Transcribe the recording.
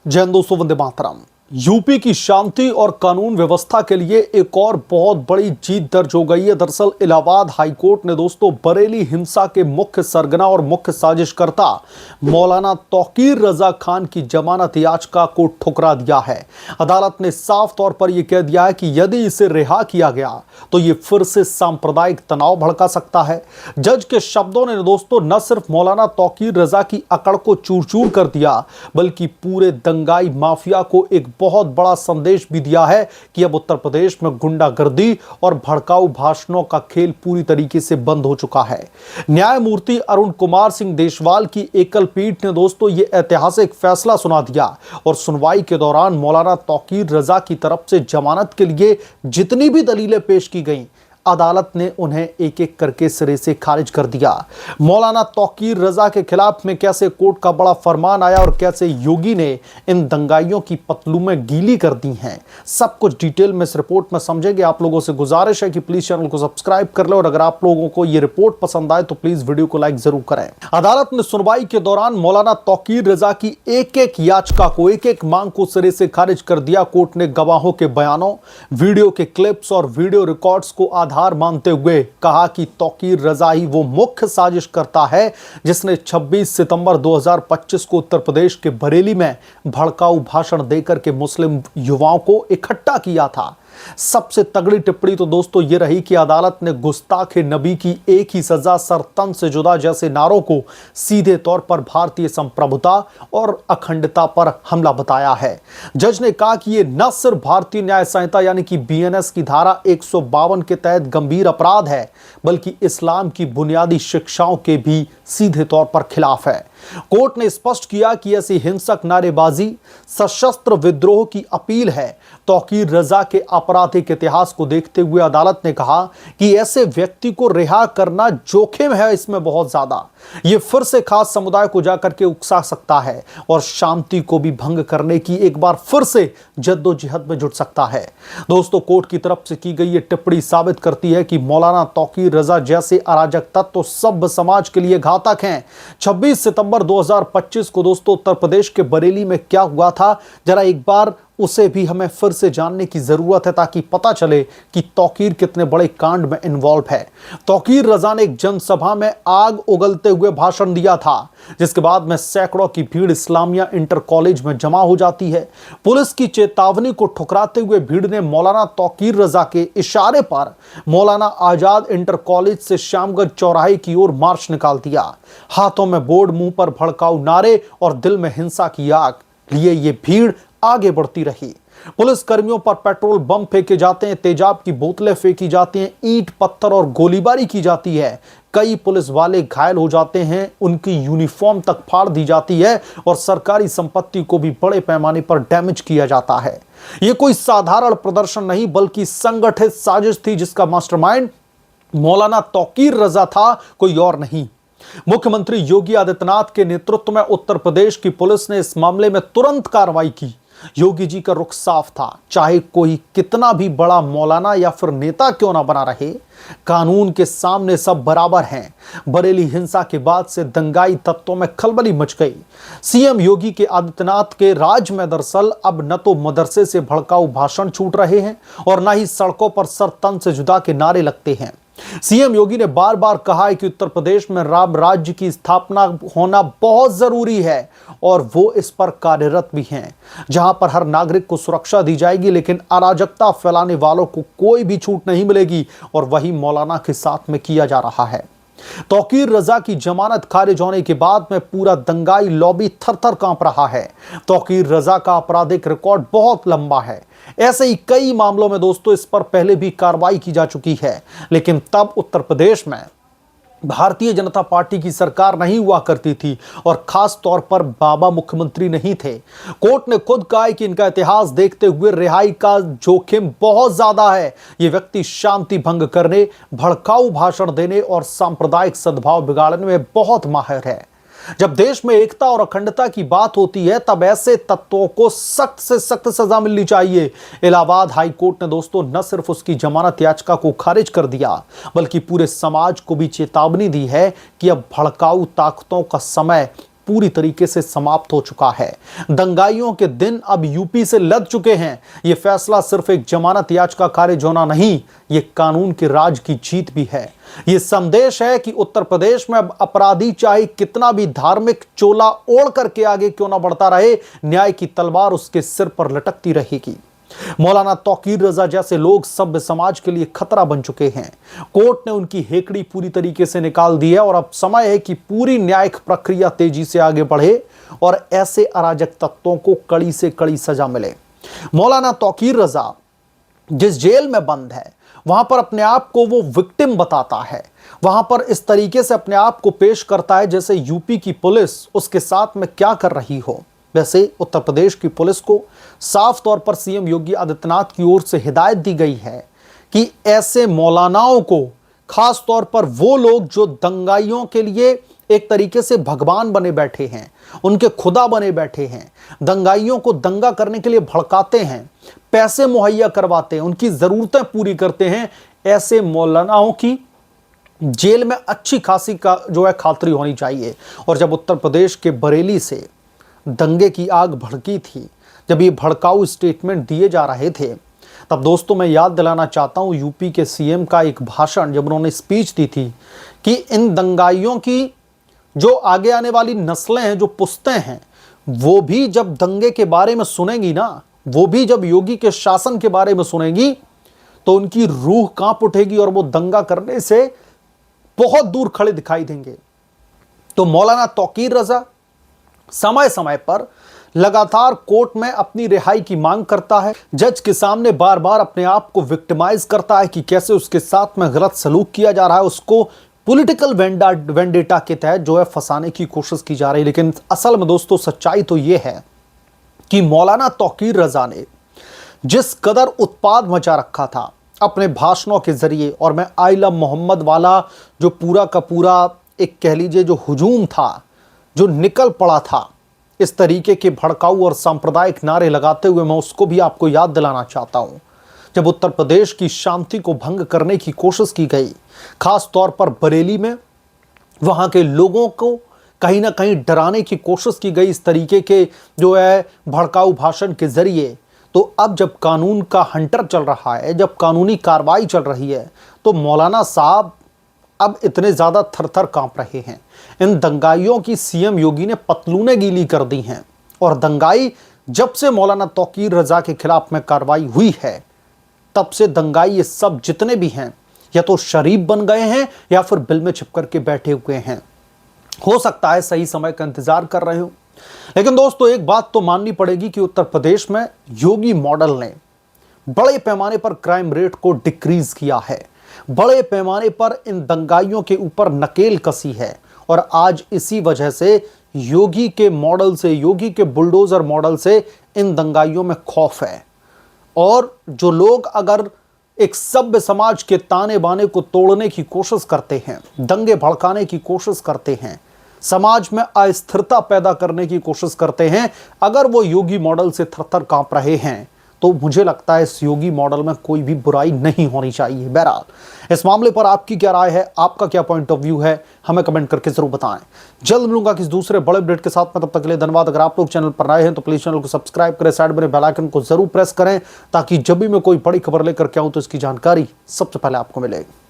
जय हिंद दोस्तों, वंदे मातरम। यूपी की शांति और कानून व्यवस्था के लिए एक और बहुत बड़ी जीत दर्ज हो गई है। दरअसल इलाहाबाद हाईकोर्ट ने दोस्तों बरेली हिंसा के मुख्य सरगना और मुख्य साजिशकर्ता मौलाना तौकीर रजा खान की जमानत याचिका को ठुकरा दिया है। अदालत ने साफ तौर पर यह कह दिया है कि यदि इसे रिहा किया गया तो यह फिर से सांप्रदायिक तनाव भड़का सकता है। जज के शब्दों ने दोस्तों न सिर्फ मौलाना तौकीर रजा की अकड़ को चूर चूर कर दिया, बल्कि पूरे दंगाई माफिया को एक बहुत बड़ा संदेश भी दिया है कि अब उत्तर प्रदेश में गुंडागर्दी और भड़काऊ भाषणों का खेल पूरी तरीके से बंद हो चुका है। न्यायमूर्ति अरुण कुमार सिंह देशवाल की एकल पीठ ने दोस्तों ये ऐतिहासिक फैसला सुना दिया और सुनवाई के दौरान मौलाना तौकीर रजा की तरफ से जमानत के लिए जितनी भी दलीलें पेश की गईं, अदालत ने उन्हें एक एक करके सिरे से खारिज कर दिया। मौलाना तौकीर रजा के खिलाफ में कैसे कोर्ट का बड़ा फरमान आया और कैसे योगी ने इन दंगाइयों की पतलूमें गीली कर दी हैं, सब कुछ डिटेल में इस रिपोर्ट में समझेंगे। आप लोगों से गुजारिश है कि प्लीज चैनल को सब्सक्राइब कर ले और अगर आप लोगों को यह रिपोर्ट पसंद आए तो प्लीज वीडियो को लाइक जरूर करें। अदालत ने सुनवाई के दौरान मौलाना तौकीर रजा की एक एक याचिका को, एक एक मांग को सिरे से खारिज कर दिया। कोर्ट ने गवाहों के बयानों, वीडियो के क्लिप्स और वीडियो रिकॉर्ड्स को आधार मानते हुए कहा कि तौकीर रजा ही वो मुख्य साजिशकर्ता है जिसने 26 सितंबर 2025 को उत्तर प्रदेश के बरेली में भड़काऊ भाषण देकर के मुस्लिम युवाओं को इकट्ठा किया था। सबसे तगड़ी टिप्पणी तो दोस्तों ये रही कि अदालत ने गुस्ताखे नबी की एक ही सजा सर तन से जुदा जैसे नारों को सीधे तौर पर भारतीय संप्रभुता और अखंडता पर हमला बताया है। जज ने कहा कि ये न सिर्फ भारतीय न्याय संहिता यानी कि बीएनएस की धारा 152 के तहत गंभीर अपराध है, बल्कि इस्लाम की बुनियादी शिक्षाओं के भी सीधे तौर पर खिलाफ है। कोर्ट ने स्पष्ट किया कि ऐसी हिंसक नारेबाजी सशस्त्र विद्रोह की अपील है। तौकीर रजा के आपराधिक इतिहास को देखते हुए अदालत ने कहा कि ऐसे व्यक्ति को रिहा करना जोखिम है, इसमें बहुत ज्यादा। यह फिर से खास समुदाय को जाकर के उकसा सकता है और शांति को भी भंग करने की एक बार फिर से जद्दोजहद में जुट सकता है। दोस्तों, कोर्ट की तरफ से की गई यह टिप्पणी साबित करती है कि मौलाना तौकीर रजा जैसे अराजक तत्व सभ्य समाज के लिए घातक हैं। 26 सितंबर 2025 को दोस्तों उत्तर प्रदेश के बरेली में क्या हुआ था, जरा एक बार उसे भी हमें फिर से जानने की जरूरत है ताकि पता चले कि तौकीर कितने बड़े कांड में इन्वॉल्व है। तौकीर रजा ने एक जनसभा में आग उगलते हुए भाषण दिया था, जिसके बाद में सैकड़ों की भीड़ इस्लामिया इंटर कॉलेज में जमा हो जाती है। पुलिस की चेतावनी को ठुकराते हुए भीड़ ने मौलाना तौकीर रजा के इशारे पर मौलाना आजाद इंटर कॉलेज से श्यामगंज चौराहे की ओर मार्च निकाल दिया। हाथों में बोर्ड, मुंह पर भड़काऊ नारे और दिल में हिंसा की आग लिए ये भीड़ आगे बढ़ती रही। पुलिस कर्मियों पर पेट्रोल बम फेंके जाते हैं, तेजाब की बोतलें फेंकी जाती हैं, ईंट पत्थर और गोलीबारी की जाती है। कई पुलिस वाले घायल हो जाते हैं, उनकी यूनिफॉर्म तक फाड़ दी जाती है और सरकारी संपत्ति को भी बड़े पैमाने पर डैमेज किया जाता है। यह कोई साधारण प्रदर्शन नहीं बल्कि संगठित साजिश थी जिसका मास्टरमाइंड मौलाना तौकीर रजा था, कोई और नहीं। मुख्यमंत्री योगी आदित्यनाथ के नेतृत्व में उत्तर प्रदेश की पुलिस ने इस मामले में तुरंत कार्रवाई की। योगी जी का रुख साफ था, चाहे कोई कितना भी बड़ा मौलाना या फिर नेता क्यों ना बना रहे, कानून के सामने सब बराबर हैं। बरेली हिंसा के बाद से दंगाई तत्वों में खलबली मच गई। सीएम योगी के आदित्यनाथ के राज में दरअसल अब न तो मदरसे से भड़काऊ भाषण छूट रहे हैं और न ही सड़कों पर सर तन से जुदा के नारे लगते हैं। सीएम योगी ने बार बार कहा है कि उत्तर प्रदेश में राम राज्य की स्थापना होना बहुत जरूरी है और वो इस पर कार्यरत भी हैं, जहां पर हर नागरिक को सुरक्षा दी जाएगी, लेकिन अराजकता फैलाने वालों को कोई भी छूट नहीं मिलेगी। और वही मौलाना के साथ में किया जा रहा है। तौकीर रजा की जमानत खारिज होने के बाद में पूरा दंगाई लॉबी थर-थर कांप रहा है। तौकीर रजा का आपराधिक रिकॉर्ड बहुत लंबा है। ऐसे ही कई मामलों में दोस्तों इस पर पहले भी कार्रवाई की जा चुकी है, लेकिन तब उत्तर प्रदेश में भारतीय जनता पार्टी की सरकार नहीं हुआ करती थी और खास तौर पर बाबा मुख्यमंत्री नहीं थे। कोर्ट ने खुद कहा कि इनका इतिहास देखते हुए रिहाई का जोखिम बहुत ज्यादा है। ये व्यक्ति शांति भंग करने, भड़काऊ भाषण देने और सांप्रदायिक सद्भाव बिगाड़ने में बहुत माहिर है। जब देश में एकता और अखंडता की बात होती है तब ऐसे तत्वों को सख्त से सख्त सजा मिलनी चाहिए। इलाहाबाद हाई कोर्ट ने दोस्तों न सिर्फ उसकी जमानत याचिका को खारिज कर दिया बल्कि पूरे समाज को भी चेतावनी दी है कि अब भड़काऊ ताकतों का समय पूरी तरीके से समाप्त हो चुका है। दंगाइयों के दिन अब यूपी से लद चुके हैं। यह फैसला सिर्फ एक जमानत याचिका खारिज होना नहीं, यह कानून के राज की जीत भी है। यह संदेश है कि उत्तर प्रदेश में अब अपराधी चाहे कितना भी धार्मिक चोला ओढ़ करके आगे क्यों ना बढ़ता रहे, न्याय की तलवार उसके सिर पर लटकती रहेगी। मौलाना तौकीर रजा जैसे लोग सभ्य समाज के लिए खतरा बन चुके हैं। कोर्ट ने उनकी हेकड़ी पूरी तरीके से निकाल दी है और अब समय है कि पूरी न्यायिक प्रक्रिया तेजी से आगे बढ़े और ऐसे अराजक तत्वों को कड़ी से कड़ी सजा मिले। मौलाना तौकीर रजा जिस जेल में बंद है, वहां पर अपने आप को वो विक्टिम बताता है, वहां पर इस तरीके से अपने आप को पेश करता है जैसे यूपी की पुलिस उसके साथ में क्या कर रही हो। वैसे उत्तर प्रदेश की पुलिस को साफ तौर पर सीएम योगी आदित्यनाथ की ओर से हिदायत दी गई है कि ऐसे मौलानाओं को, खास तौर पर वो लोग जो दंगाइयों के लिए एक तरीके से भगवान बने बैठे हैं, उनके खुदा बने बैठे हैं, दंगाइयों को दंगा करने के लिए भड़काते हैं, पैसे मुहैया करवाते हैं, उनकी जरूरतें पूरी करते हैं, ऐसे मौलानाओं की जेल में अच्छी खासी का जो है खातिरी होनी चाहिए। और जब उत्तर प्रदेश के बरेली से दंगे की आग भड़की थी, जब ये भड़काऊ स्टेटमेंट दिए जा रहे थे, तब दोस्तों मैं याद दिलाना चाहता हूं यूपी के सीएम का एक भाषण, जब उन्होंने स्पीच दी थी कि इन दंगाइयों की जो आगे आने वाली नस्लें हैं, जो पुश्तें हैं, वो भी जब दंगे के बारे में सुनेंगी ना, वो भी जब योगी के शासन के बारे में सुनेंगी तो उनकी रूह कांप उठेगी और वो दंगा करने से बहुत दूर खड़े दिखाई देंगे। तो मौलाना तौकीर रजा समय समय पर लगातार कोर्ट में अपनी रिहाई की मांग करता है, जज के सामने बार बार अपने आप को विक्टिमाइज करता है कि कैसे उसके साथ में गलत सलूक किया जा रहा है, उसको पॉलिटिकल वेंडेटा के तहत जो है फंसाने की कोशिश की जा रही है। लेकिन असल में दोस्तों सच्चाई तो यह है कि मौलाना तौकीर रजा ने जिस कदर उत्पाद मचा रखा था अपने भाषणों के जरिए, और मैं आई लव मोहम्मद वाला जो पूरा का पूरा एक कह लीजिए जो हुजूम था, जो निकल पड़ा था इस तरीके के भड़काऊ और सांप्रदायिक नारे लगाते हुए, मैं उसको भी आपको याद दिलाना चाहता हूं। जब उत्तर प्रदेश की शांति को भंग करने की कोशिश की गई, खास तौर पर बरेली में, वहां के लोगों को कहीं ना कहीं डराने की कोशिश की गई इस तरीके के जो है भड़काऊ भाषण के जरिए, तो अब जब कानून का हंटर चल रहा है, जब कानूनी कार्रवाई चल रही है, तो मौलाना साहब अब इतने ज्यादा थर-थर कांप रहे हैं। इन दंगाइयों की सीएम योगी ने पतलूनें गीली कर दी हैं और दंगाई जब से मौलाना तौकीर रजा के खिलाफ में कार्रवाई हुई है, तब से दंगाई ये सब जितने भी हैं या तो शरीफ बन गए हैं या फिर बिल में छिप करके बैठे हुए हैं। हो सकता है सही समय का इंतजार कर रहे हो। लेकिन दोस्तों एक बात तो माननी पड़ेगी कि उत्तर प्रदेश में योगी मॉडल ने बड़े पैमाने पर क्राइम रेट को डिक्रीज किया है, बड़े पैमाने पर इन दंगाइयों के ऊपर नकेल कसी है। और आज इसी वजह से योगी के मॉडल से, योगी के बुलडोजर मॉडल से इन दंगाइयों में खौफ है। और जो लोग अगर एक सभ्य समाज के ताने बाने को तोड़ने की कोशिश करते हैं, दंगे भड़काने की कोशिश करते हैं, समाज में अस्थिरता पैदा करने की कोशिश करते हैं, अगर वो योगी मॉडल से थर-थर कांप रहे हैं, तो मुझे लगता है इस योगी मॉडल में कोई भी बुराई नहीं होनी चाहिए। बहरहाल इस मामले पर आपकी क्या राय है, आपका क्या पॉइंट ऑफ व्यू है, हमें कमेंट करके जरूर बताएं। जल्द मिलूंगा किसी दूसरे बड़े अपडेट के साथ में, तब तक के लिए धन्यवाद। अगर आप लोग चैनल पर नए हैं तो प्लीज चैनल को सब्सक्राइब करें, साइड में बेल आइकन को जरूर प्रेस करें, ताकि जब भी मैं कोई बड़ी खबर लेकर के आऊं तो इसकी जानकारी सबसे पहले आपको मिले।